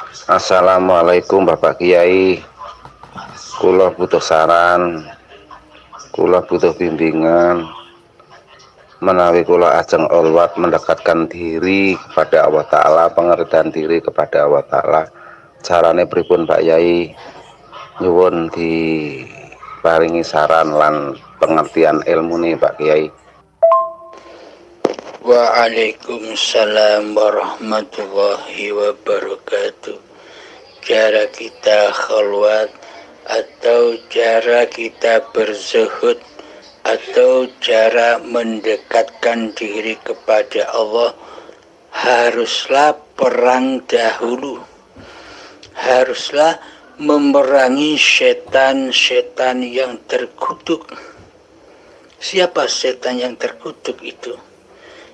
Assalamualaikum Bapak Kiai. Kula butuh saran, kula butuh bimbingan menawi kula ajeng olwat mendekatkan diri kepada Allah Ta'ala, pengertian diri kepada Allah Ta'ala. Carane pripun Pak Yai? Nyuwun diparingi saran lan pengertian ilmu nih Pak Kiai. Waalaikumsalam warahmatullahi wabarakatuh. Cara kita khalwat atau cara kita berzuhud atau cara mendekatkan diri kepada Allah haruslah perang dahulu. Haruslah memerangi setan-setan yang terkutuk. Siapa setan yang terkutuk itu?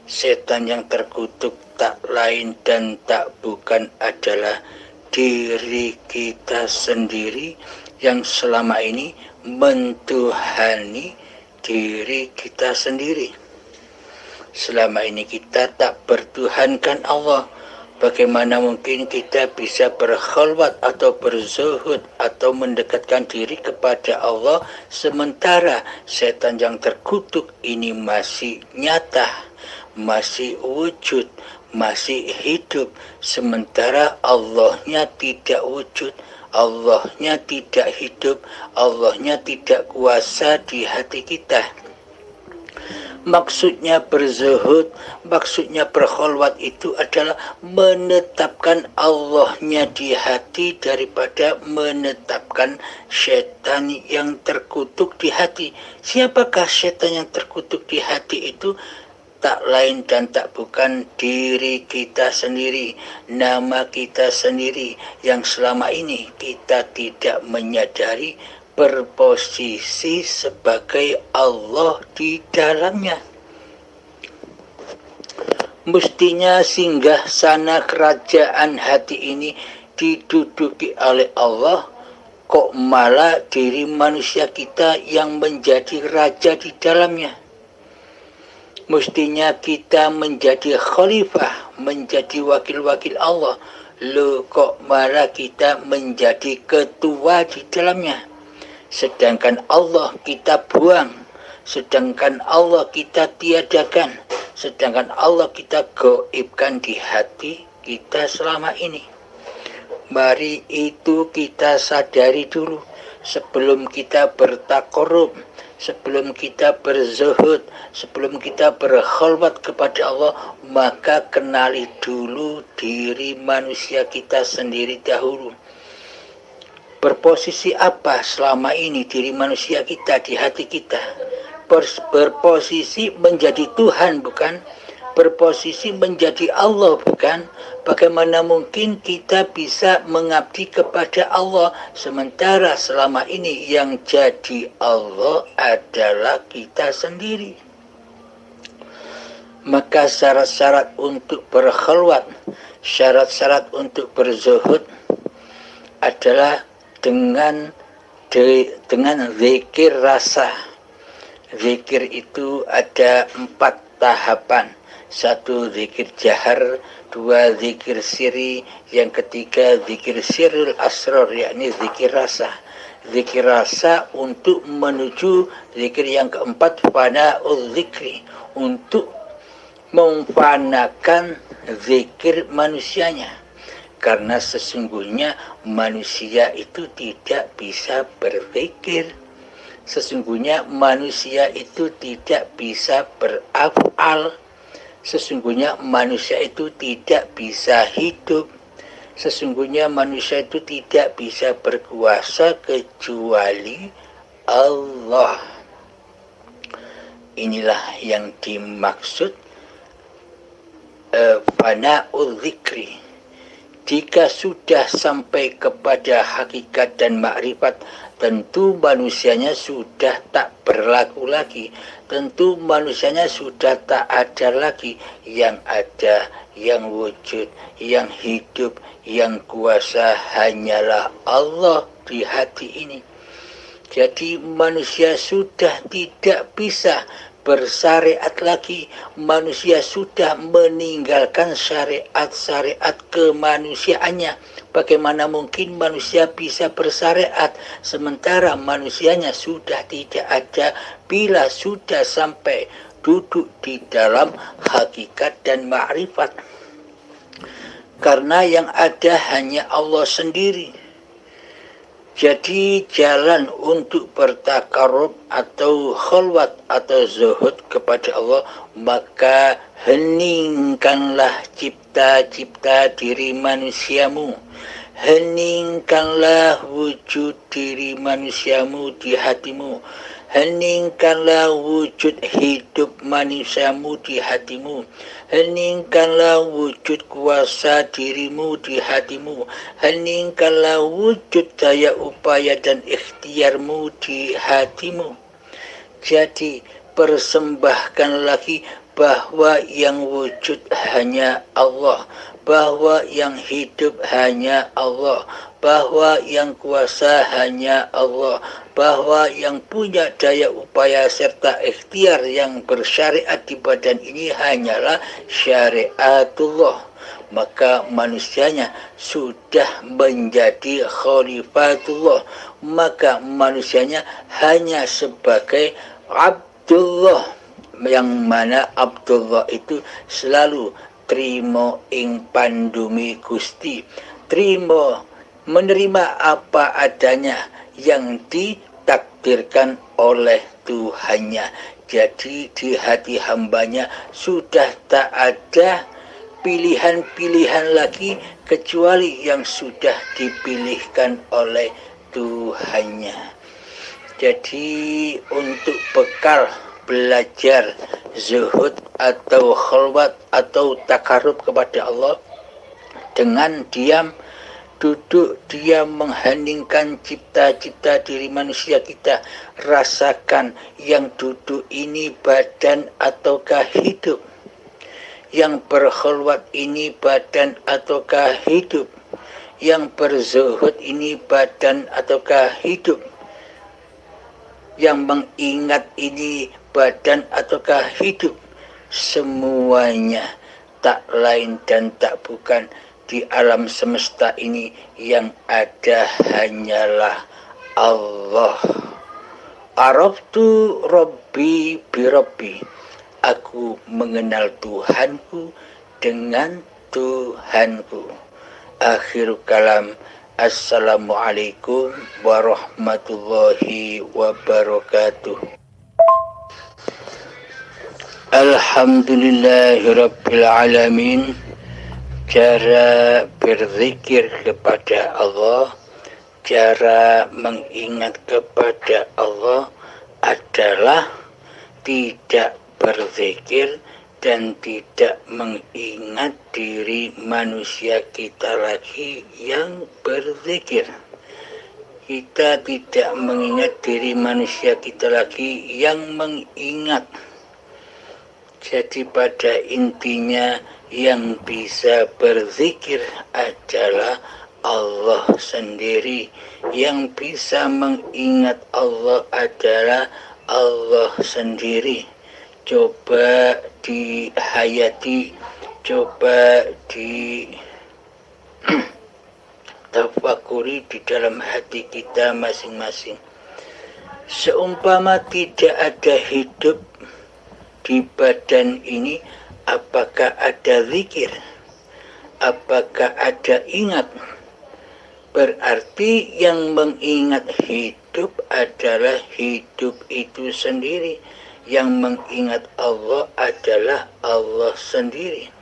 Setan yang terkutuk tak lain dan tak bukan adalah diri kita sendiri yang selama ini mentuhani diri kita sendiri. Selama ini kita tak bertuhankan Allah. Bagaimana mungkin kita bisa berkhalwat atau berzuhud atau mendekatkan diri kepada Allah sementara setan yang terkutuk ini masih nyata, masih wujud, masih hidup, sementara Allahnya tidak wujud, Allahnya tidak hidup, Allahnya tidak kuasa di hati kita. Maksudnya berzuhud, maksudnya berkhalwat itu adalah menetapkan Allahnya di hati daripada menetapkan setan yang terkutuk di hati. Siapakah setan yang terkutuk di hati itu? Tak lain dan tak bukan diri kita sendiri, nama kita sendiri yang selama ini kita tidak menyadari berposisi sebagai Allah di dalamnya. Mestinya singgah sana kerajaan hati ini diduduki oleh Allah, kok malah diri manusia kita yang menjadi raja di dalamnya. Mestinya kita menjadi khalifah, menjadi wakil-wakil Allah. Loh, kok malah kita menjadi ketua di dalamnya. Sedangkan Allah kita buang, sedangkan Allah kita tiadakan, sedangkan Allah kita gaibkan di hati kita selama ini. Mari itu kita sadari dulu sebelum kita bertakarrub, sebelum kita berzuhud, sebelum kita berkhalwat kepada Allah, maka kenali dulu diri manusia kita sendiri dahulu. Berposisi apa selama ini diri manusia kita di hati kita? Berposisi menjadi Tuhan bukan? Berposisi menjadi Allah bukan? Bagaimana mungkin kita bisa mengabdi kepada Allah sementara selama ini yang jadi Allah adalah kita sendiri? Maka syarat-syarat untuk berkhalwat, syarat-syarat untuk berzuhud adalah dengan zikir rasa. Zikir itu ada 4 tahapan. 1 zikir jahar, 2 zikir siri, yang ketiga zikir sirul asrar, yakni zikir rasa. Zikir rasa untuk menuju zikir yang keempat, fana'ul zikri, untuk memfanakan zikir manusianya. Karena sesungguhnya manusia itu tidak bisa berzikir. Sesungguhnya manusia itu tidak bisa beraf'al. Sesungguhnya manusia itu tidak bisa hidup. Sesungguhnya manusia itu tidak bisa berkuasa kecuali Allah. Inilah yang dimaksud fana'ul zikri. Jika sudah sampai kepada hakikat dan makrifat, tentu manusianya sudah tak berlaku lagi. Tentu manusianya sudah tak ada lagi. Yang ada, yang wujud, yang hidup, yang kuasa hanyalah Allah di hati ini. Jadi manusia sudah tidak bisa bersyariat lagi. Manusia sudah meninggalkan syariat-syariat kemanusiaannya. Bagaimana mungkin manusia bisa bersyariat sementara manusianya sudah tidak ada bila sudah sampai duduk di dalam hakikat dan ma'rifat. Karena yang ada hanya Allah sendiri. Jadi jalan untuk bertakarub atau khalwat atau zuhud kepada Allah, maka heningkanlah cipta-cipta diri manusiamu. Heningkanlah wujud diri manusiamu di hatimu. Heningkanlah wujud hidup manusiamu di hatimu. Heningkanlah wujud kuasa dirimu di hatimu. Heningkanlah wujud daya upaya dan ikhtiarmu di hatimu. Jadi persembahkan lagi bahwa yang wujud hanya Allah, bahwa yang hidup hanya Allah, bahwa yang kuasa hanya Allah, bahwa yang punya daya upaya serta ikhtiar yang bersyariat di badan ini hanyalah syariatullah. Maka manusianya sudah menjadi khalifatullah, maka manusianya hanya sebagai Abdullah, yang mana Abdullah itu selalu trimo ing pandumi Gusti, trimo menerima apa adanya yang ditakdirkan oleh Tuhannya. Jadi di hati hambanya sudah tak ada pilihan-pilihan lagi kecuali yang sudah dipilihkan oleh Tuhannya. Jadi untuk bekal belajar zuhud atau khalwat atau takarub kepada Allah, dengan diam duduk diam mengheningkan cipta-cipta diri manusia kita, rasakan yang duduk ini badan ataukah hidup, yang berkhalwat ini badan ataukah hidup, yang berzuhud ini badan ataukah hidup, yang mengingat ini badan ataukah hidup. Semuanya tak lain dan tak bukan di alam semesta ini yang ada hanyalah Allah. Araftu Rabbi bi Rabbi, aku mengenal Tuhanku dengan Tuhanku. Akhir kalam. Assalamualaikum warahmatullahi wabarakatuh. Alhamdulillahirabbil alamin. Cara berzikir kepada Allah, cara mengingat kepada Allah adalah tidak berzikir dan tidak mengingat diri manusia kita lagi yang berzikir. Kita tidak mengingat diri manusia kita lagi yang mengingat. Jadi pada intinya yang bisa berzikir adalah Allah sendiri. Yang bisa mengingat Allah adalah Allah sendiri. Coba dihayati, coba di tafakuri di dalam hati kita masing-masing. Seumpama tidak ada hidup di badan ini, apakah ada zikir? Apakah ada ingat? Berarti yang mengingat hidup adalah hidup itu sendiri. Yang mengingat Allah adalah Allah sendiri.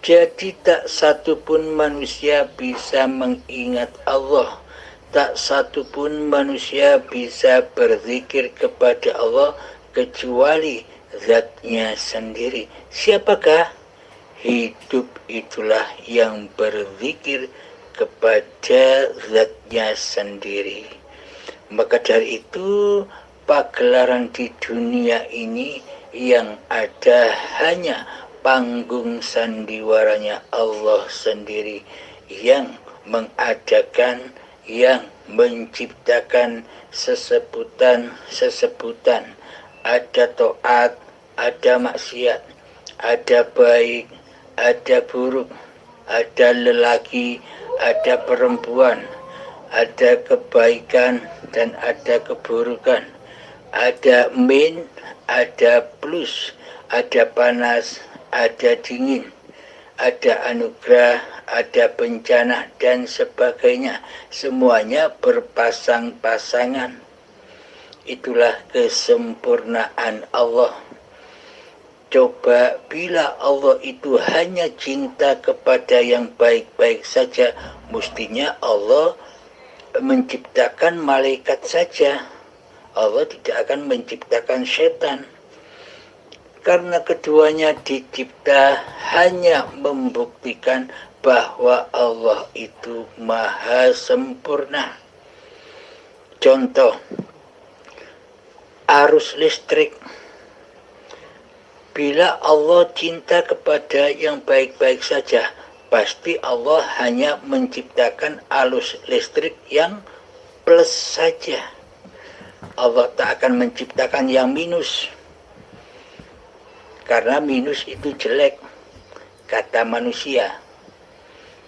Jadi tak satu pun manusia bisa mengingat Allah. Tak satu pun manusia bisa berzikir kepada Allah kecuali zatnya sendiri. Siapakah? Hidup itulah yang berzikir kepada zatnya sendiri. Maka dari itu pagelaran di dunia ini yang ada hanya panggung sandiwaranya Allah sendiri, yang mengadakan, yang menciptakan sesebutan. Ada taat, ada maksiat, ada baik, ada buruk. ada lelaki, ada perempuan, ada kebaikan dan ada keburukan, ada min, ada plus, ada panas, ada dingin, ada anugerah, ada bencana dan sebagainya. Semuanya berpasang-pasangan. Itulah kesempurnaan Allah. Coba bila Allah itu hanya cinta kepada yang baik-baik saja, mestinya Allah menciptakan malaikat saja. Allah tidak akan menciptakan setan. Karena keduanya dicipta hanya membuktikan bahwa Allah itu maha sempurna. Contoh, arus listrik. Bila Allah cinta kepada yang baik-baik saja, pasti Allah hanya menciptakan arus listrik yang plus saja. Allah tak akan menciptakan yang minus. Karena minus itu jelek, kata manusia.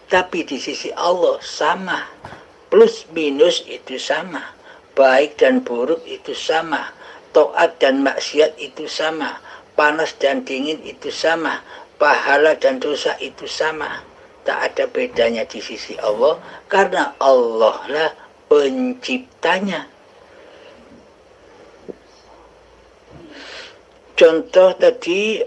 Tapi di sisi Allah sama. Plus minus itu sama. Baik dan buruk itu sama. Taat dan maksiat itu sama. Panas dan dingin itu sama. Pahala dan dosa itu sama. Tak ada bedanya di sisi Allah. Karena Allah lah penciptanya. Contoh tadi,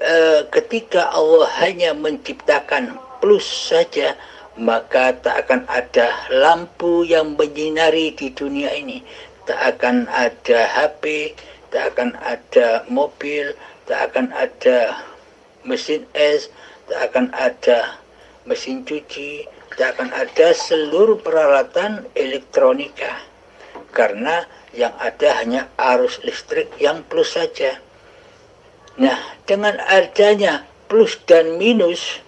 ketika Allah hanya menciptakan plus saja, maka tak akan ada lampu yang menyinari di dunia ini. Tak akan ada HP, tak akan ada mobil, tak akan ada mesin es, tak akan ada mesin cuci, tak akan ada seluruh peralatan elektronika. Karena yang ada hanya arus listrik yang plus saja. Nah, dengan adanya plus dan minus,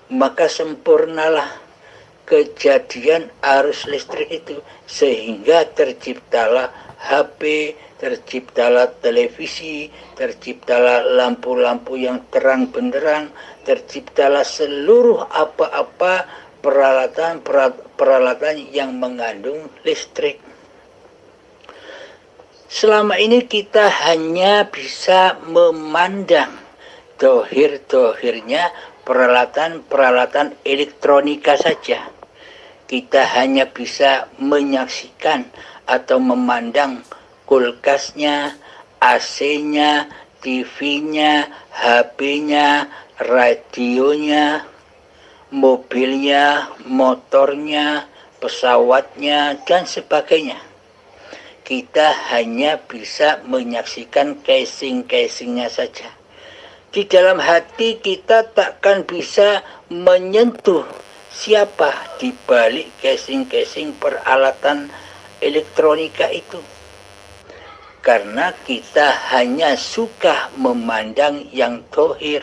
maka sempurnalah kejadian arus listrik itu. Sehingga terciptalah HP, terciptalah televisi, terciptalah lampu-lampu yang terang benderang, terciptalah seluruh apa-apa peralatan yang mengandung listrik. Selama ini kita hanya bisa memandang dohir-dohirnya peralatan-peralatan elektronika saja. Kita hanya bisa menyaksikan atau memandang kulkasnya, AC-nya, TV-nya, HP-nya, radionya, mobilnya, motornya, pesawatnya, dan sebagainya. Kita hanya bisa menyaksikan casing-casingnya saja. Di dalam hati kita takkan bisa menyentuh siapa di balik casing-casing peralatan elektronika itu. Karena kita hanya suka memandang yang dohir.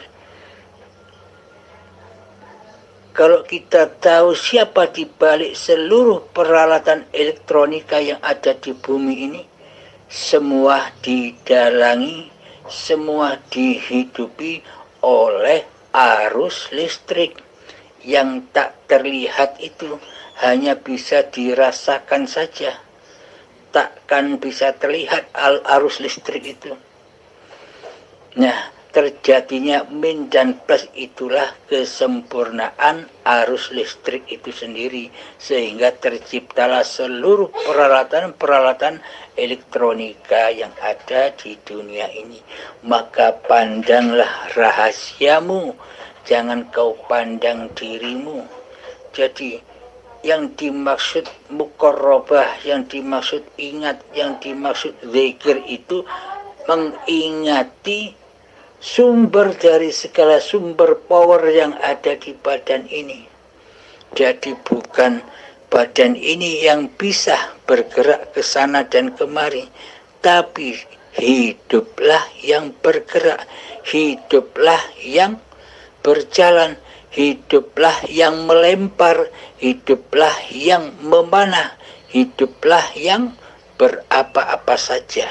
Kalau kita tahu siapa di balik seluruh peralatan elektronika yang ada di bumi ini, semua didalangi, semua dihidupi oleh arus listrik yang tak terlihat itu, hanya bisa dirasakan saja. Takkan bisa terlihat arus listrik itu. Nah, terjadinya min dan plus itulah kesempurnaan arus listrik itu sendiri, sehingga terciptalah seluruh peralatan-peralatan elektronika yang ada di dunia ini. Maka pandanglah rahasiamu, jangan kau pandang dirimu. Jadi yang dimaksud muqarrabah, yang dimaksud ingat, yang dimaksud zikir itu mengingati sumber dari segala sumber power yang ada di badan ini. Jadi bukan badan ini yang bisa bergerak ke sana dan kemari, tapi hiduplah yang bergerak, hiduplah yang berjalan, hiduplah yang melempar, hiduplah yang memanah, hiduplah yang berapa-apa saja.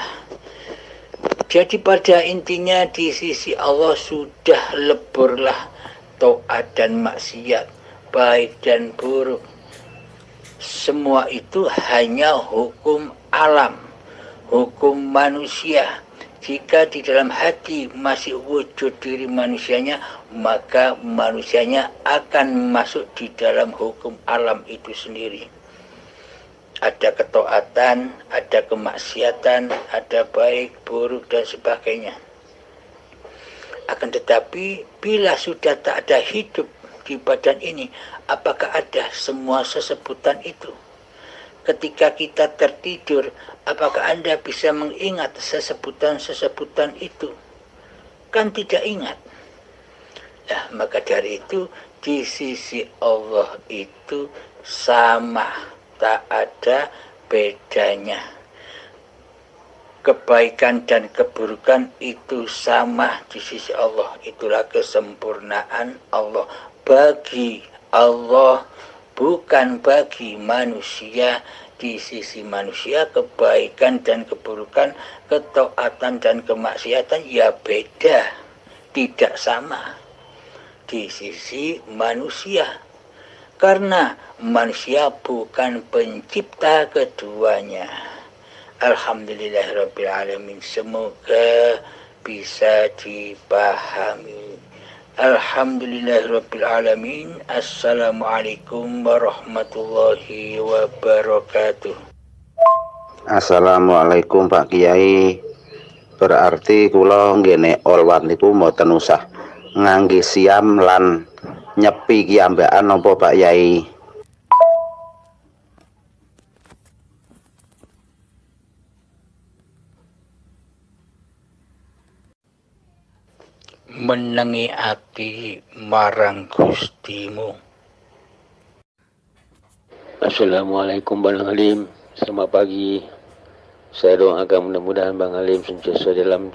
Jadi pada intinya di sisi Allah sudah leburlah taat dan maksiat. baik dan buruk, semua itu hanya hukum alam, hukum manusia. Jika di dalam hati masih wujud diri manusianya, maka manusianya akan masuk di dalam hukum alam itu sendiri. Ada ketaatan, ada kemaksiatan, ada baik, buruk, dan sebagainya. Akan tetapi, bila sudah tak ada hidup di badan ini, apakah ada semua sesebutan itu? Ketika kita tertidur, apakah Anda bisa mengingat sesebutan-sesebutan itu? Kan tidak ingat. Nah, maka dari itu, di sisi Allah itu sama, tak ada bedanya. Kebaikan dan keburukan itu sama di sisi Allah. Itulah kesempurnaan Allah. Bagi Allah, bukan bagi manusia. Di sisi manusia, kebaikan dan keburukan, ketaatan dan kemaksiatan ya beda, tidak sama di sisi manusia. Karena manusia bukan pencipta keduanya. Alhamdulillahirrabbilalamin. Semoga bisa dipahami. Alhamdulillahirrabbilalamin. Assalamualaikum warahmatullahi wabarakatuh. Assalamualaikum Pak Kiai. Berarti kula nggene olwat niku mboten usah ngangge siam lan nyepi kiambakan napa Pak Yai? Menengi ati marang Gustimu. Assalamualaikum Bang Halim. Selamat pagi. Saya doakan mudah-mudahan Bang Halim sentiasa dalam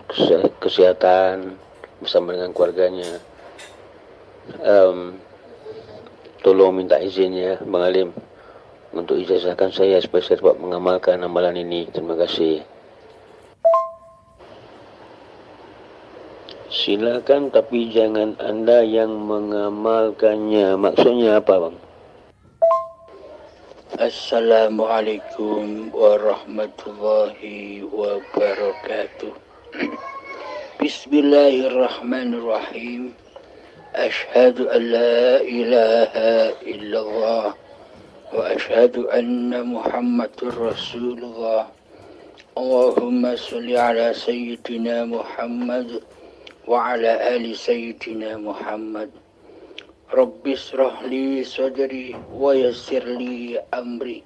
kesehatan bersama dengan keluarganya. Tolong minta izin ya Bang Halim untuk ijazahkan saya supaya saya dapat mengamalkan amalan ini. Terima kasih. Silakan, tapi jangan Anda yang mengamalkannya. Maksudnya apa, Bang? Assalamualaikum warahmatullahi wabarakatuh. Bismillahirrahmanirrahim. Ashhadu an la ilaha illallah wa ashhadu anna Muhammadur Rasulullah. Allahumma salli ala sayyidina Muhammad wa ala ali sayyidina Muhammad. Rabbi shrah li sadri wa yassir li amri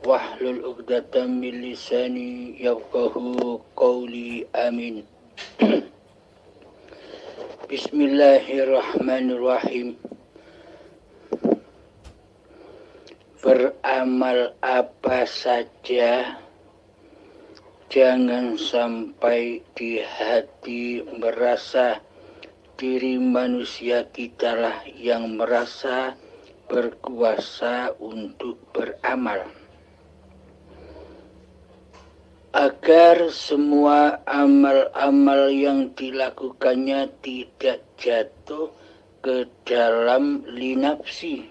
wahlul 'uqdatam min lisani yafqahu qawli. Amin. Bismillahirrahmanirrahim. Beramal apa saja, jangan sampai di hati merasa diri manusia kitalah yang merasa berkuasa untuk beramal. Agar semua amal-amal yang dilakukannya tidak jatuh ke dalam linapsi,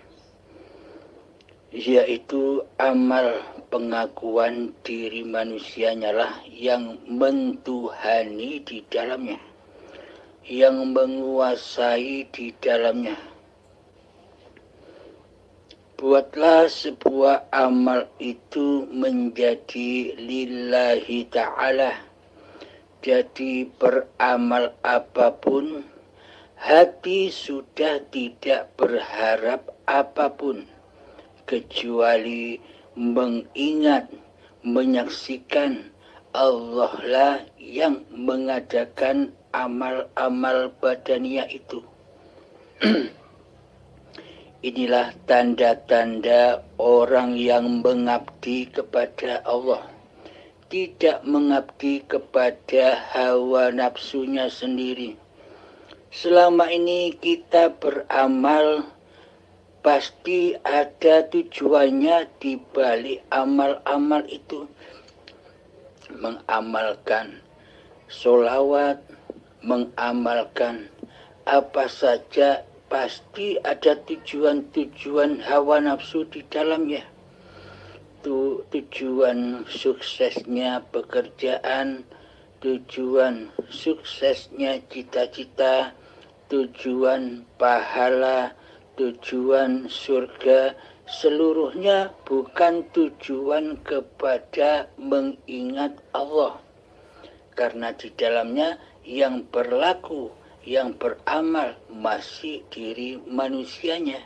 yaitu amal pengakuan diri manusianya lah yang mentuhani di dalamnya, yang menguasai di dalamnya. Buatlah sebuah amal itu menjadi lillahi ta'ala. Jadi beramal apapun, hati sudah tidak berharap apapun, kecuali mengingat, menyaksikan Allah lah yang mengadakan amal-amal badaniah itu. Inilah tanda-tanda orang yang mengabdi kepada Allah, tidak mengabdi kepada hawa nafsunya sendiri. Selama ini kita beramal, pasti ada tujuannya di balik amal-amal itu. Mengamalkan sholawat, mengamalkan apa saja pasti ada tujuan-tujuan hawa nafsu di dalamnya. Tujuan suksesnya pekerjaan, tujuan suksesnya cita-cita, tujuan pahala, tujuan surga, seluruhnya bukan tujuan kepada mengingat Allah. Karena di dalamnya yang berlaku, yang beramal masih diri manusianya.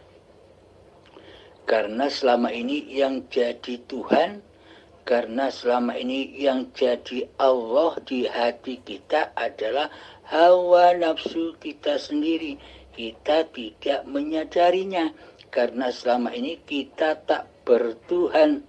Karena selama ini yang jadi Tuhan, karena selama ini yang jadi Allah di hati kita adalah hawa nafsu kita sendiri. Kita tidak menyadarinya karena selama ini kita tak bertuhan.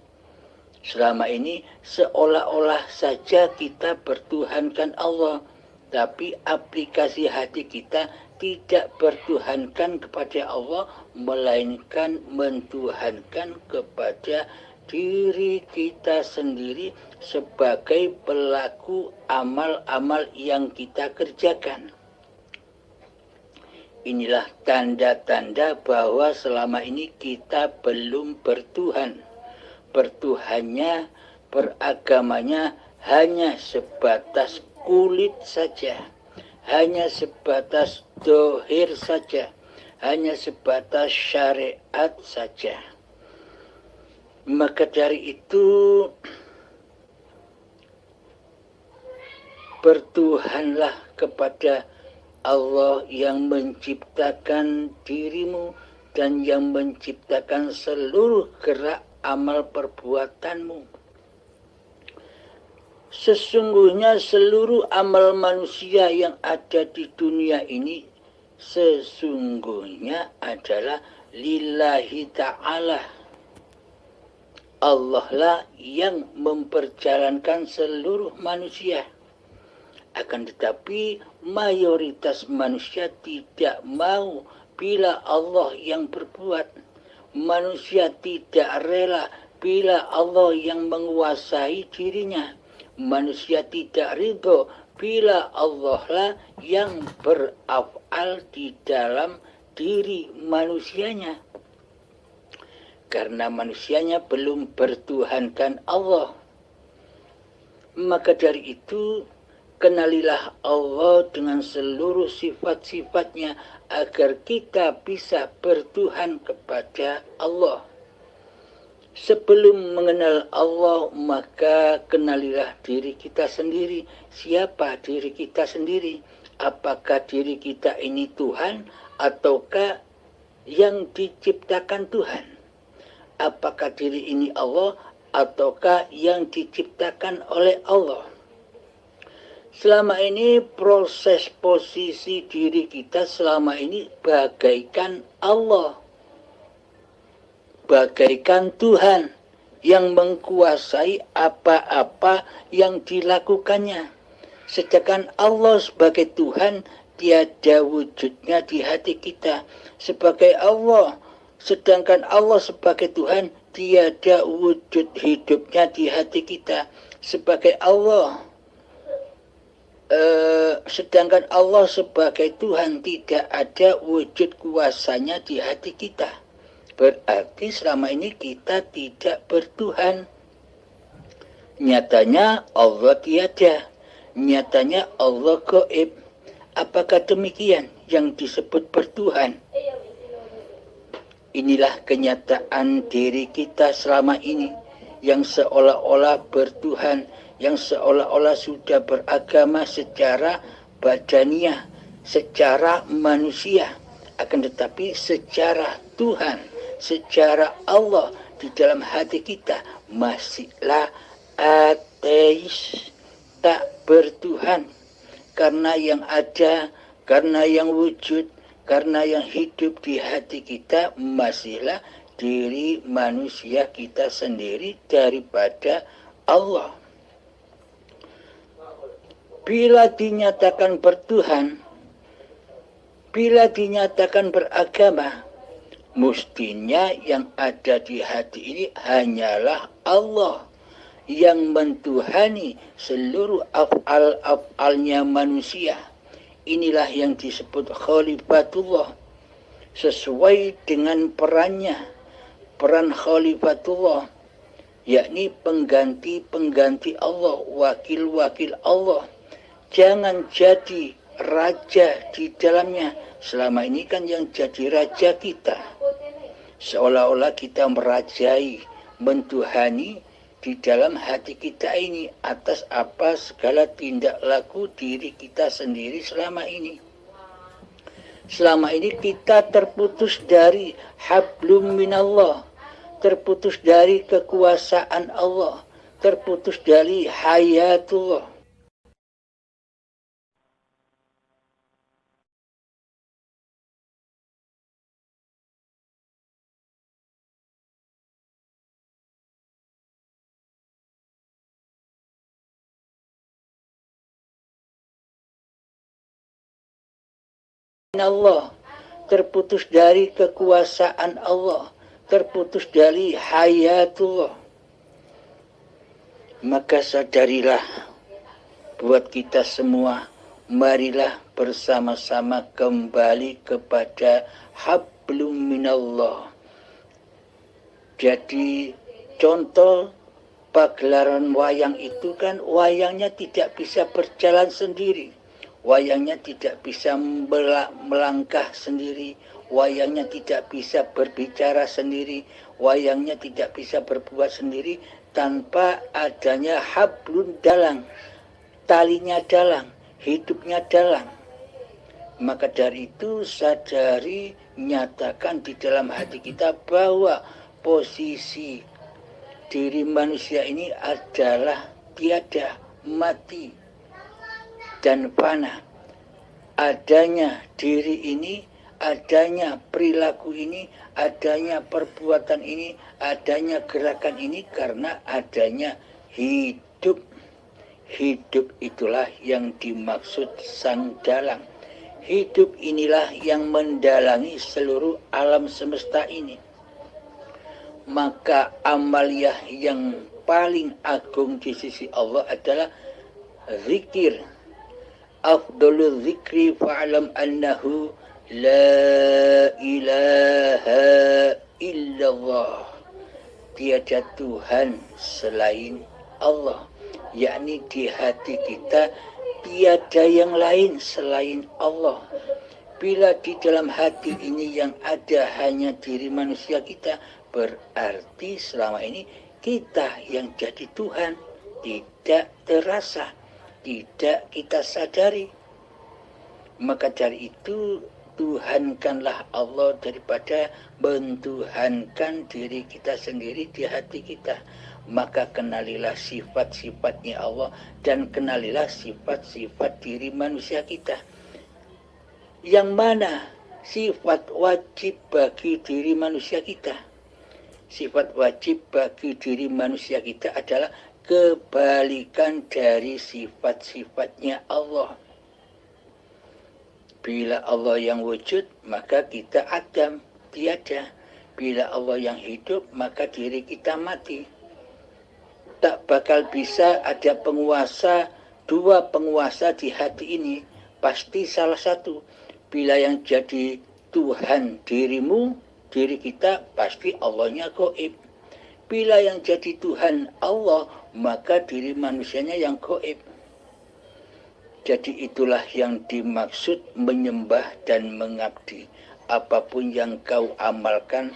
Selama ini seolah-olah saja kita bertuhankan Allah, tapi aplikasi hati kita tidak bertuhankan kepada Allah, melainkan mentuhankan kepada diri kita sendiri sebagai pelaku amal-amal yang kita kerjakan. Inilah tanda-tanda bahwa selama ini kita belum bertuhan. Bertuhannya, beragamanya hanya sebatas kulit saja, hanya sebatas dohir saja, hanya sebatas syariat saja. Maka dari itu bertuhanlah kepada Allah yang menciptakan dirimu dan yang menciptakan seluruh gerak amal perbuatanmu. Sesungguhnya seluruh amal manusia yang ada di dunia ini sesungguhnya adalah lillahi ta'ala. Allah lah yang memperjalankan seluruh manusia. Akan tetapi mayoritas manusia tidak mau bila Allah yang berbuat. Manusia tidak rela bila Allah yang menguasai dirinya. Manusia tidak ridho bila Allah lah yang beraf'al di dalam diri manusianya. Karena manusianya belum bertuhankan Allah. Maka dari itu, kenalilah Allah dengan seluruh sifat-sifatnya agar kita bisa bertuhan kepada Allah. Sebelum mengenal Allah, maka kenalilah diri kita sendiri. Siapa diri kita sendiri? Apakah diri kita ini Tuhan ataukah yang diciptakan Tuhan? Apakah diri ini Allah ataukah yang diciptakan oleh Allah? Selama ini proses posisi diri kita selama ini bagaikan Allah, bagaikan Tuhan yang mengkuasai apa-apa yang dilakukannya. Sedangkan Allah sebagai Tuhan tiada wujudnya di hati kita. Sedangkan Allah sebagai Tuhan tiada wujud hidupnya di hati kita. Sedangkan Allah sebagai Tuhan tidak ada wujud kuasanya di hati kita. Berarti selama ini kita tidak bertuhan. Nyatanya Allah tiada. Nyatanya Allah gaib. Apakah demikian yang disebut bertuhan? Inilah kenyataan diri kita selama ini yang seolah-olah bertuhan, yang seolah-olah sudah beragama secara badaniah, secara manusia. Akan tetapi secara Tuhan, secara Allah di dalam hati kita masihlah ateis, tak bertuhan. Karena yang ada, karena yang wujud, karena yang hidup di hati kita masihlah diri manusia kita sendiri daripada Allah. Bila dinyatakan bertuhan, bila dinyatakan beragama, mestinya yang ada di hati ini hanyalah Allah yang mentuhani seluruh af'al-af'alnya manusia. Inilah yang disebut khalifatullah. sesuai dengan perannya, peran Khalifatullah, yakni pengganti-pengganti Allah, wakil-wakil Allah. Jangan jadi raja di dalamnya. Selama ini kan yang jadi raja kita, seolah-olah kita merajai, mentuhani di dalam hati kita ini atas apa segala tindak laku diri kita sendiri selama ini. Selama ini kita terputus dari hablum minallah, terputus dari kekuasaan Allah, terputus dari hayatullah. Allah, terputus dari kekuasaan Allah, terputus dari hayatullah. Maka sadarilah buat kita semua, marilah bersama-sama kembali kepada hablum minallah. Jadi contoh pagelaran wayang itu kan wayangnya tidak bisa berjalan sendiri. Wayangnya tidak bisa melangkah sendiri, wayangnya tidak bisa berbicara sendiri, wayangnya tidak bisa berbuat sendiri tanpa adanya hablun dalang, talinya dalang, hidupnya dalang. Maka dari itu sadari, nyatakan di dalam hati kita bahwa posisi diri manusia ini adalah tiada, mati, dan fana. Adanya diri ini, adanya perilaku ini, adanya perbuatan ini, adanya gerakan ini karena adanya hidup. Hidup itulah yang dimaksud sang dalang. Hidup inilah yang mendalangi seluruh alam semesta ini. Maka amaliyah yang paling agung di sisi Allah adalah zikir. Afdalul zikri fa'alam annahu la ilaha illallah. Tiada Tuhan selain Allah. Yakni di hati kita tiada yang lain selain Allah. Bila di dalam hati ini yang ada hanya diri manusia kita, berarti selama ini kita yang jadi Tuhan. Tidak terasa, tidak kita sadari. Maka dari itu Tuhankanlah Allah daripada mentuhankan diri kita sendiri di hati kita. Maka kenalilah sifat-sifatnya Allah dan kenalilah sifat-sifat diri manusia kita. Yang mana sifat wajib bagi diri manusia kita? Sifat wajib bagi diri manusia kita adalah kebalikan dari sifat-sifatnya Allah. Bila Allah yang wujud, maka kita adam, tiada. Bila Allah yang hidup, maka diri kita mati. Tak bakal bisa ada penguasa, dua penguasa di hati ini. Pasti salah satu. Bila yang jadi Tuhan dirimu, diri kita, pasti Allahnya gaib. Bila yang jadi Tuhan Allah, maka diri manusianya yang gaib. Jadi itulah yang dimaksud menyembah dan mengabdi. Apapun yang kau amalkan,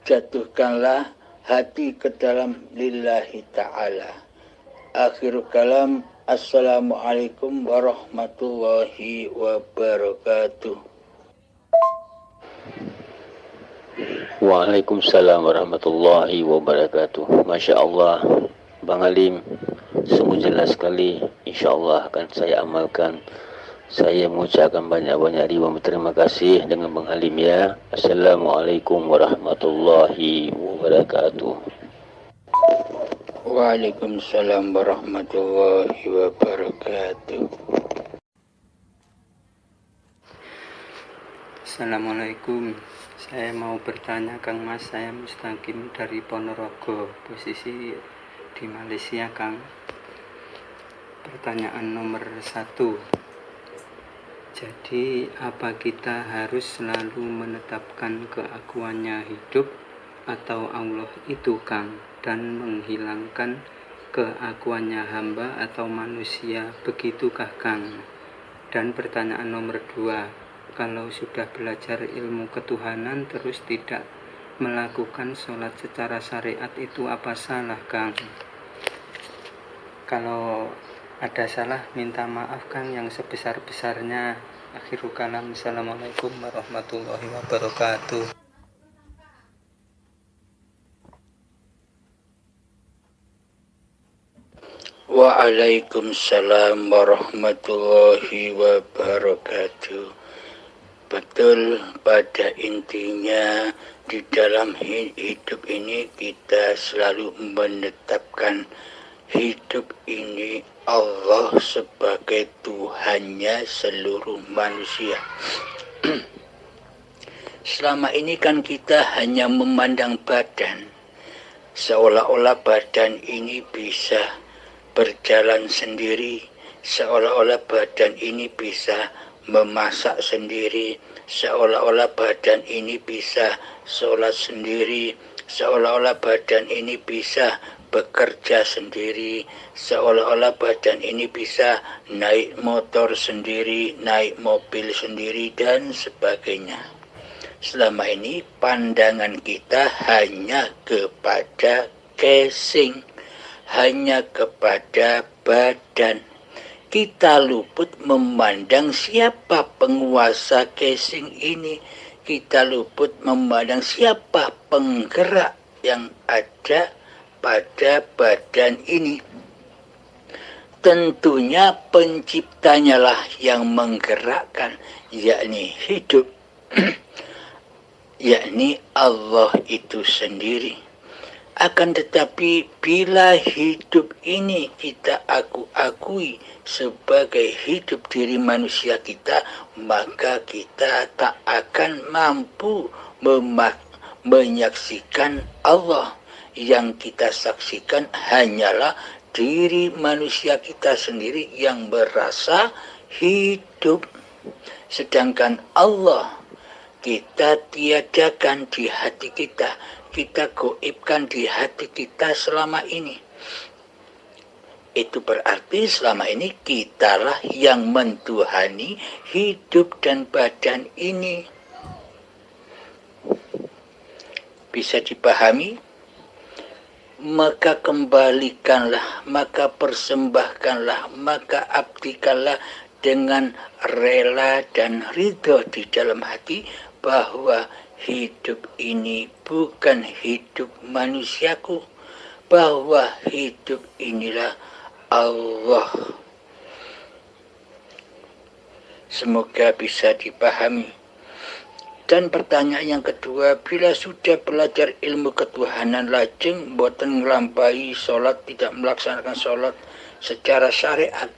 jatuhkanlah hati ke dalam lillahi ta'ala. Akhir kalam, assalamualaikum warahmatullahi wabarakatuh. Waalaikumsalam warahmatullahi wabarakatuh. Masya Allah, Bang Halim, semua jelas sekali. Insya Allah akan saya amalkan. Saya mengucapkan banyak-banyak ribuan terima kasih dengan Bang Halim ya. Assalamualaikum warahmatullahi wabarakatuh. Waalaikumsalam warahmatullahi wabarakatuh. Assalamualaikum. Saya mau bertanya Kang Mas, saya Mustaqim dari Ponorogo, posisi di Malaysia Kang. Pertanyaan nomor 1. Jadi apa kita harus selalu menetapkan keakuannya hidup atau Allah itu Kang, dan menghilangkan keakuannya hamba atau manusia, begitukah Kang? Dan pertanyaan nomor 2, kalau sudah belajar ilmu ketuhanan terus tidak melakukan sholat secara syariat itu apa salah Kang? Kalau ada salah minta maaf Kang yang sebesar-besarnya. Akhirul kalam. Assalamualaikum warahmatullahi wabarakatuh. Waalaikumsalam warahmatullahi wabarakatuh. Betul, pada intinya di dalam hidup ini kita selalu menetapkan hidup ini Allah sebagai Tuhannya seluruh manusia. Selama ini kan kita hanya memandang badan, seolah-olah badan ini bisa berjalan sendiri, seolah-olah badan ini bisa memasak sendiri, seolah-olah badan ini bisa sholat sendiri, seolah-olah badan ini bisa bekerja sendiri, seolah-olah badan ini bisa naik motor sendiri, naik mobil sendiri, dan sebagainya. Selama ini pandangan kita hanya kepada casing, hanya kepada badan. Kita luput memandang siapa penguasa casing ini. Kita luput memandang siapa penggerak yang ada pada badan ini. Tentunya penciptanya lah yang menggerakkan, yakni hidup, yakni Allah itu sendiri. Akan tetapi bila hidup ini kita akui sebagai hidup diri manusia kita, maka kita tak akan mampu menyaksikan Allah. Yang kita saksikan hanyalah diri manusia kita sendiri yang merasa hidup. Sedangkan Allah kita tiadakan di hati kita, kita goibkan di hati kita selama ini. Itu berarti selama ini kitalah yang mentuhani hidup dan badan ini. Bisa dipahami? Maka kembalikanlah, maka persembahkanlah, maka abdikanlah dengan rela dan ridho di dalam hati bahwa hidup ini bukan hidup manusiaku, bahwa hidup inilah Allah. Semoga bisa dipahami. Dan pertanyaan yang kedua, bila sudah belajar ilmu ketuhanan lajeng boten nglampahi sholat, tidak melaksanakan sholat secara syariat,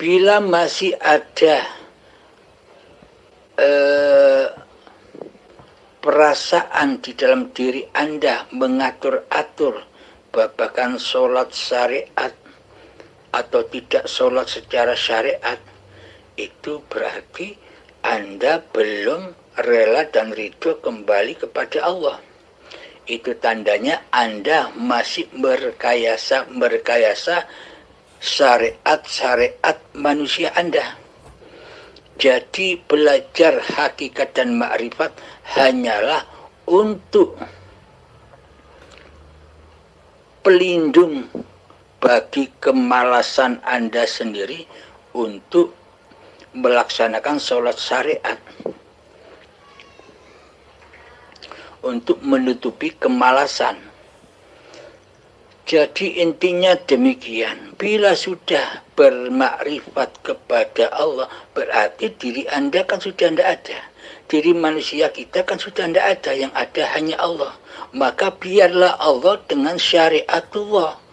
bila masih ada perasaan di dalam diri Anda mengatur-atur babakan sholat syariat atau tidak sholat secara syariat, itu berarti Anda belum rela dan ridho kembali kepada Allah. Itu tandanya Anda masih merekayasa syariat manusia Anda. Jadi belajar hakikat dan makrifat hanyalah untuk pelindung bagi kemalasan Anda sendiri untuk melaksanakan sholat syariat, untuk menutupi kemalasan. Jadi intinya demikian. Bila sudah bermakrifat kepada Allah, berarti diri Anda kan sudah tidak ada. Diri manusia kita kan sudah tidak ada. Yang ada hanya Allah. Maka biarlah Allah dengan syariatullah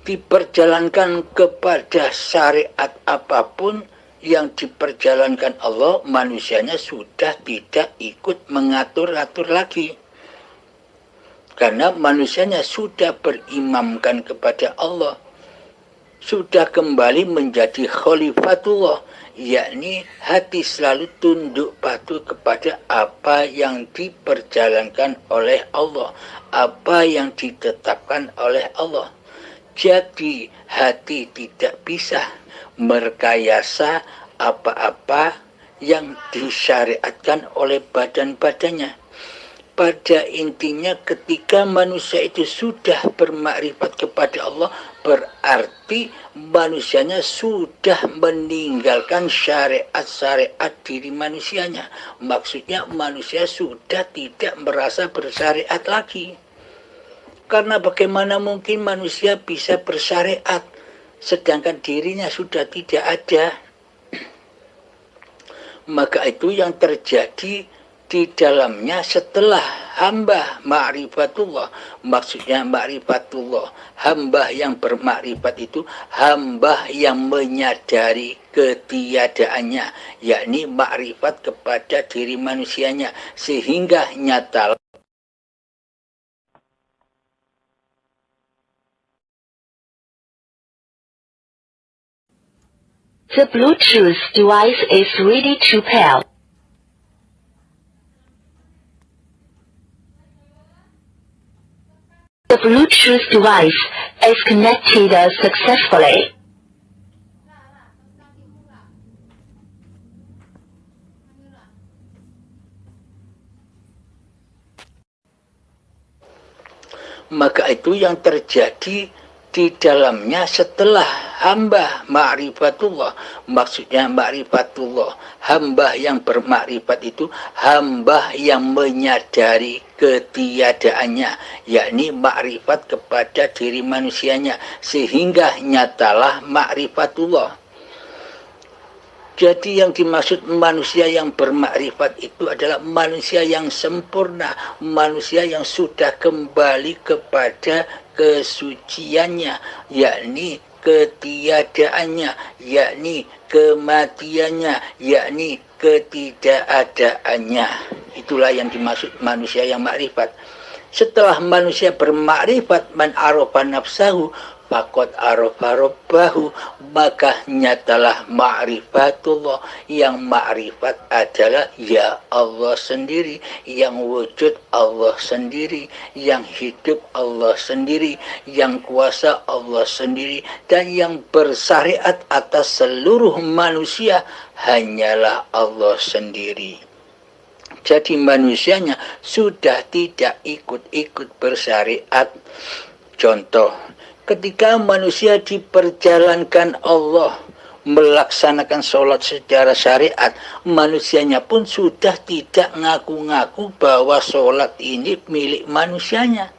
diperjalankan kepada syariat apapun yang diperjalankan Allah, manusianya sudah tidak ikut mengatur-atur lagi. Karena manusianya sudah berimamkan kepada Allah. sudah kembali menjadi khalifatullah, yakni hati selalu tunduk patuh kepada apa yang diperjalankan oleh Allah, apa yang ditetapkan oleh Allah. Jadi hati tidak bisa merekayasa apa-apa yang disyariatkan oleh badan-badannya. Pada intinya ketika manusia itu sudah bermakrifat kepada Allah, berarti manusianya sudah meninggalkan syariat-syariat diri manusianya. Maksudnya manusia sudah tidak merasa bersyariat lagi. Karena bagaimana mungkin manusia bisa bersyariat sedangkan dirinya sudah tidak ada. Maka itu yang terjadi di dalamnya setelah hamba ma'rifatullah, maksudnya ma'rifatullah, hamba yang bermakrifat itu hamba yang menyadari ketiadaannya, yakni makrifat kepada diri manusianya, sehingga nyata. The Bluetooth device is ready to pair. The Bluetooth device is connected successfully. Maka itu yang terjadi di dalamnya setelah hamba ma'rifatullah, maksudnya ma'rifatullah, hamba yang bermakrifat itu hamba yang menyadari ketiadaannya, yakni makrifat kepada diri manusianya, sehingga nyatalah ma'rifatullah. Jadi yang dimaksud manusia yang bermakrifat itu adalah manusia yang sempurna, manusia yang sudah kembali kepada kesuciannya, yakni ketiadaannya, yakni kematiannya, yakni ketidakadaannya. Itulah yang dimaksud manusia yang makrifat. Setelah manusia bermakrifat, man arafa nafsahu faqad arafa rabbahu, maka nyatalah ma'rifatullah. Yang ma'rifat adalah ya Allah sendiri, yang wujud Allah sendiri, yang hidup Allah sendiri, yang kuasa Allah sendiri, dan yang bersyariat atas seluruh manusia hanyalah Allah sendiri. Jadi manusianya sudah tidak ikut-ikut bersyariat. Contoh, ketika manusia diperjalankan Allah melaksanakan sholat secara syariat, manusianya pun sudah tidak ngaku-ngaku bahwa sholat ini milik manusianya.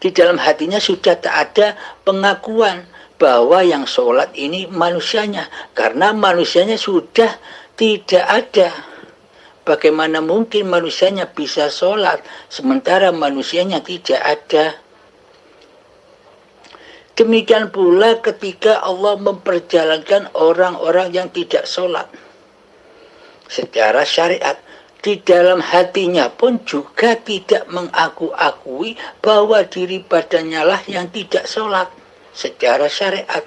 Di dalam hatinya sudah tak ada pengakuan bahwa yang sholat ini manusianya, karena manusianya sudah tidak ada. Bagaimana mungkin manusianya bisa sholat sementara manusianya tidak ada? Demikian pula ketika Allah memperjalankan orang-orang yang tidak sholat secara syariat, di dalam hatinya pun juga tidak mengaku-akui bahwa diri badannya lah yang tidak sholat secara syariat.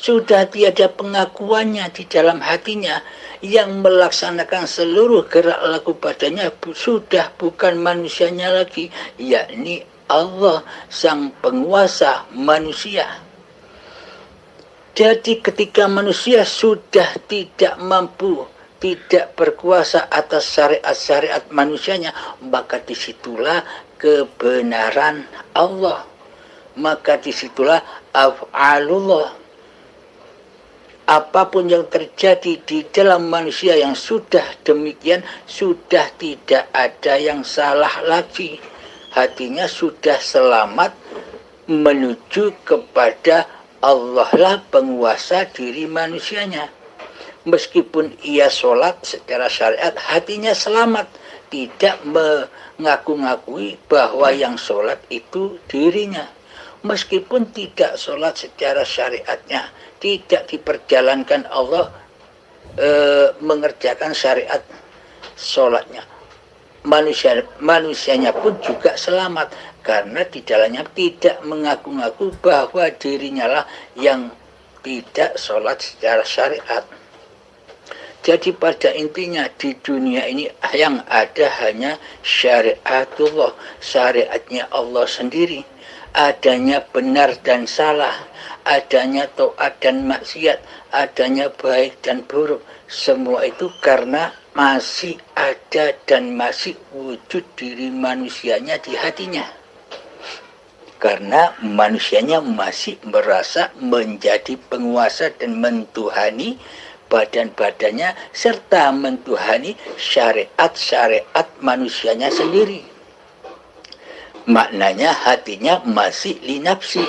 Sudah tiada pengakuannya di dalam hatinya. Yang melaksanakan seluruh gerak laku badannya sudah bukan manusianya lagi, yakni Allah sang penguasa manusia. Jadi ketika manusia sudah tidak mampu, tidak berkuasa atas syariat-syariat manusianya, maka disitulah kebenaran Allah. Maka disitulah af'alullah. Apapun yang terjadi di dalam manusia yang sudah demikian, sudah tidak ada yang salah lagi. Hatinya sudah selamat menuju kepada Allah lah penguasa diri manusianya. Meskipun ia sholat secara syariat, hatinya selamat, tidak mengaku-ngakui bahwa yang sholat itu dirinya. Meskipun tidak sholat secara syariatnya, tidak diperjalankan Allah mengerjakan syariat sholatnya, manusianya pun juga selamat, karena di dalamnya tidak mengaku-ngaku bahwa dirinya lah yang tidak sholat secara syariat. Jadi pada intinya di dunia ini yang ada hanya syariatullah, syariatnya Allah sendiri. Adanya benar dan salah, adanya taat dan maksiat, adanya baik dan buruk. Semua itu karena masih ada dan masih wujud diri manusianya di hatinya. Karena manusianya masih merasa menjadi penguasa dan mentuhani badan-badannya serta mentuhani syariat-syariat manusianya sendiri. Maknanya hatinya masih linafsi.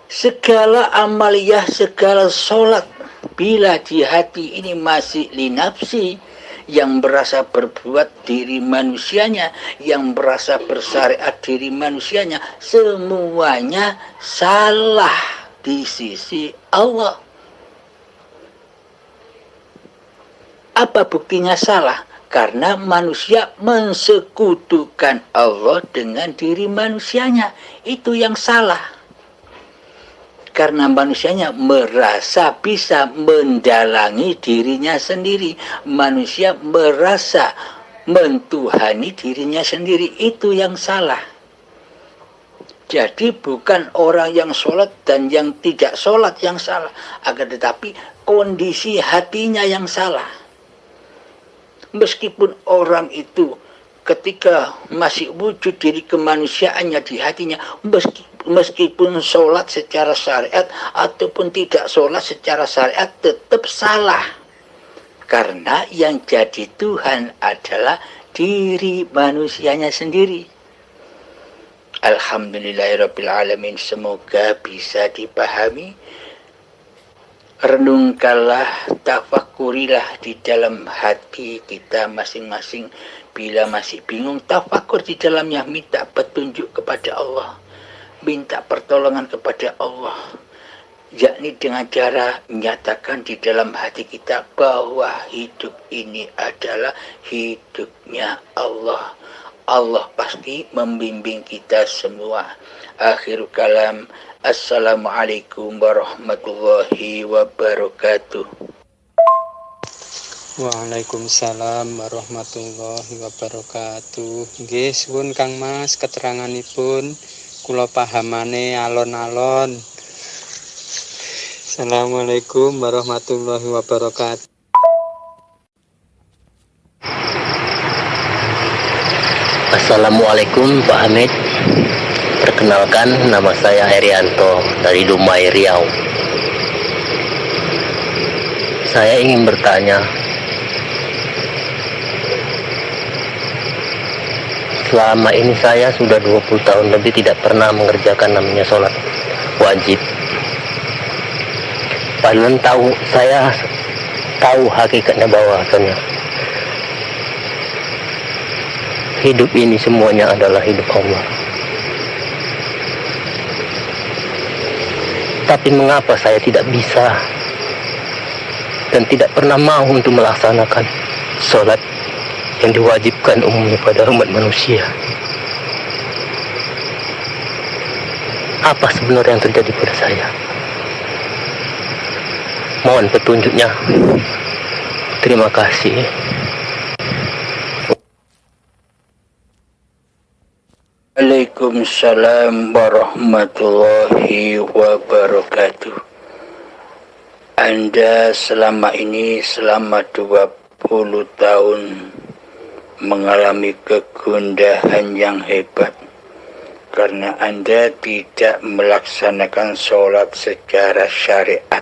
Segala amaliyah, segala sholat, bila di hati ini masih linafsi, yang merasa berbuat diri manusianya, yang merasa bersyariat diri manusianya, semuanya salah di sisi Allah. Apa buktinya salah? Karena manusia mensekutukan Allah dengan diri manusianya. Itu yang salah. Karena manusianya merasa bisa mendalangi dirinya sendiri. Manusia merasa mentuhani dirinya sendiri. Itu yang salah. Jadi bukan orang yang sholat dan yang tidak sholat yang salah. Akan tetapi kondisi hatinya yang salah. Meskipun orang itu ketika masih wujud diri kemanusiaannya di hatinya, meskipun sholat secara syariat ataupun tidak sholat secara syariat, tetap salah. Karena yang jadi Tuhan adalah diri manusianya sendiri. Alhamdulillahirrabbilalamin, semoga bisa dipahami. Renungkanlah, tafakurilah di dalam hati kita masing-masing. Bila masih bingung, tafakur di dalamnya, minta petunjuk kepada Allah, minta pertolongan kepada Allah, yakni dengan cara menyatakan di dalam hati kita bahwa hidup ini adalah hidupnya Allah. Allah pasti membimbing kita semua. Akhirul kalam, assalamualaikum warahmatullahi wabarakatuh. Waalaikumsalam warahmatullahi wabarakatuh. Nggih, suwun Kang Mas keteranganipun, kula pahamane alon-alon. Assalamualaikum warahmatullahi wabarakatuh. Assalamualaikum Pak Hamid. Perkenalkan, nama saya Herianto dari Dumai, Riau. Saya ingin bertanya, selama ini saya sudah 20 tahun lebih tidak pernah mengerjakan namanya sholat wajib. Padahal saya tahu hakikatnya bahwasannya hidup ini semuanya adalah hidup Allah. Tapi mengapa saya tidak bisa dan tidak pernah mau untuk melaksanakan sholat yang diwajibkan umumnya pada umat manusia? Apa sebenarnya yang terjadi pada saya? Mohon petunjuknya. Terima kasih. Waalaikumsalam warahmatullahi wabarakatuh. Anda selama ini, selama 20 tahun mengalami kegundahan yang hebat karena Anda tidak melaksanakan sholat secara syariat.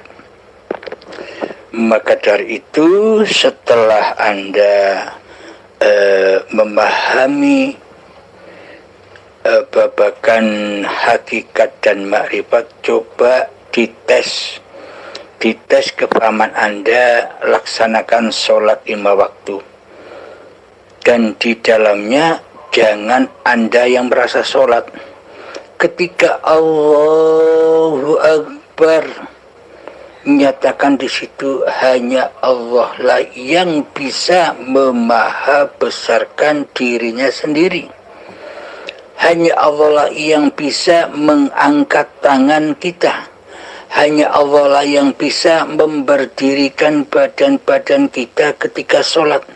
Maka dari itu, setelah Anda memahami babakan hakikat dan makrifat, coba dites kepahaman Anda, laksanakan sholat 5 waktu. Dan di dalamnya jangan Anda yang merasa sholat. Ketika Allahu Akbar, menyatakan di situ hanya Allah lah yang bisa memahabesarkan dirinya sendiri. Hanya Allah lah yang bisa mengangkat tangan kita. Hanya Allah lah yang bisa memberdirikan badan-badan kita ketika sholat.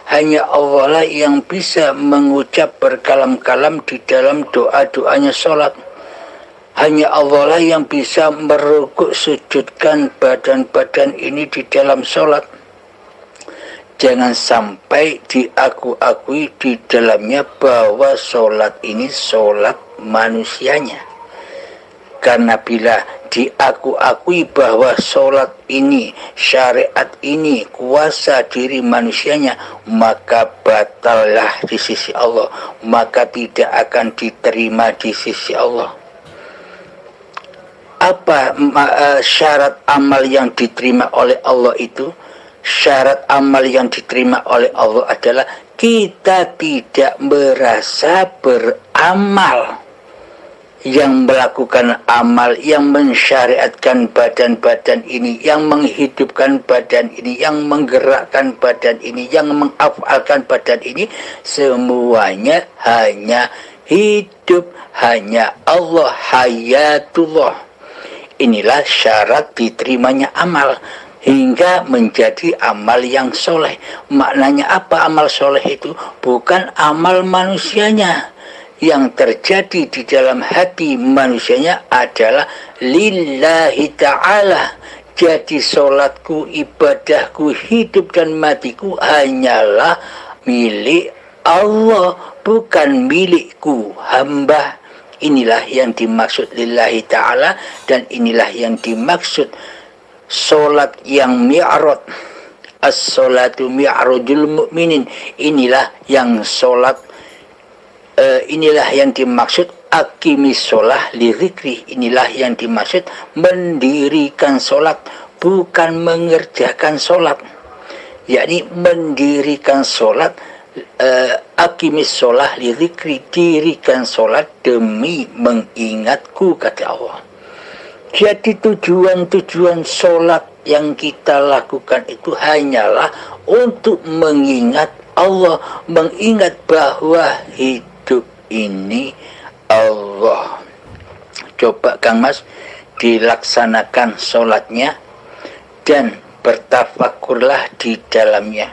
Hanya Allah lah yang bisa mengucap berkalam-kalam di dalam doa-doanya sholat. Hanya Allah lah yang bisa merukuk sujudkan badan-badan ini di dalam sholat. Jangan sampai diakui di dalamnya bahwa sholat ini sholat manusianya. Karena bila diakui bahwa sholat ini, syariat ini, kuasa diri manusianya, maka batallah di sisi Allah. Maka tidak akan diterima di sisi Allah. Apa syarat amal yang diterima oleh Allah itu? Syarat amal yang diterima oleh Allah adalah kita tidak merasa beramal. Yang melakukan amal, yang mensyariatkan badan-badan ini, yang menghidupkan badan ini, yang menggerakkan badan ini, yang mengafalkan badan ini, semuanya hanya hidup, hanya Allah, hayatullah. Inilah syarat diterimanya amal, hingga menjadi amal yang soleh. Maknanya apa amal soleh itu? Bukan amal manusianya. Yang terjadi di dalam hati manusianya adalah lillahi ta'ala. Jadi solatku, ibadahku, hidup dan matiku hanyalah milik Allah, bukan milikku hamba. Inilah yang dimaksud lillahi ta'ala, dan inilah yang dimaksud solat yang mi'raj. As-salatu mi'rajul mu'minin. Inilah yang solat, inilah yang dimaksud aqimis sholah li dzikri. Inilah yang dimaksud mendirikan sholat, bukan mengerjakan sholat. Yakni mendirikan sholat, aqimis sholah li dzikri, dirikan sholat demi mengingatku, kata Allah. Jadi tujuan-tujuan sholat yang kita lakukan itu hanyalah untuk mengingat Allah, mengingat bahwa hidup ini Allah. Coba Kang Mas dilaksanakan sholatnya dan bertafakurlah di dalamnya.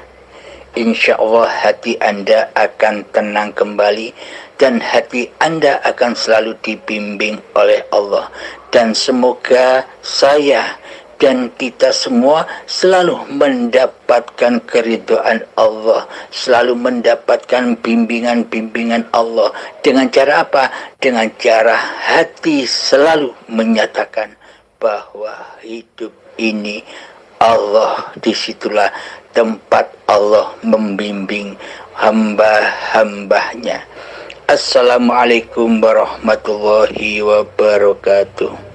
Insya Allah hati Anda akan tenang kembali, dan hati Anda akan selalu dibimbing oleh Allah. Dan semoga saya dan kita semua selalu mendapatkan keridhaan Allah, selalu mendapatkan bimbingan-bimbingan Allah. Dengan cara apa? Dengan cara hati selalu menyatakan bahwa hidup ini Allah. Disitulah tempat Allah membimbing hamba-hambanya. Assalamualaikum warahmatullahi wabarakatuh.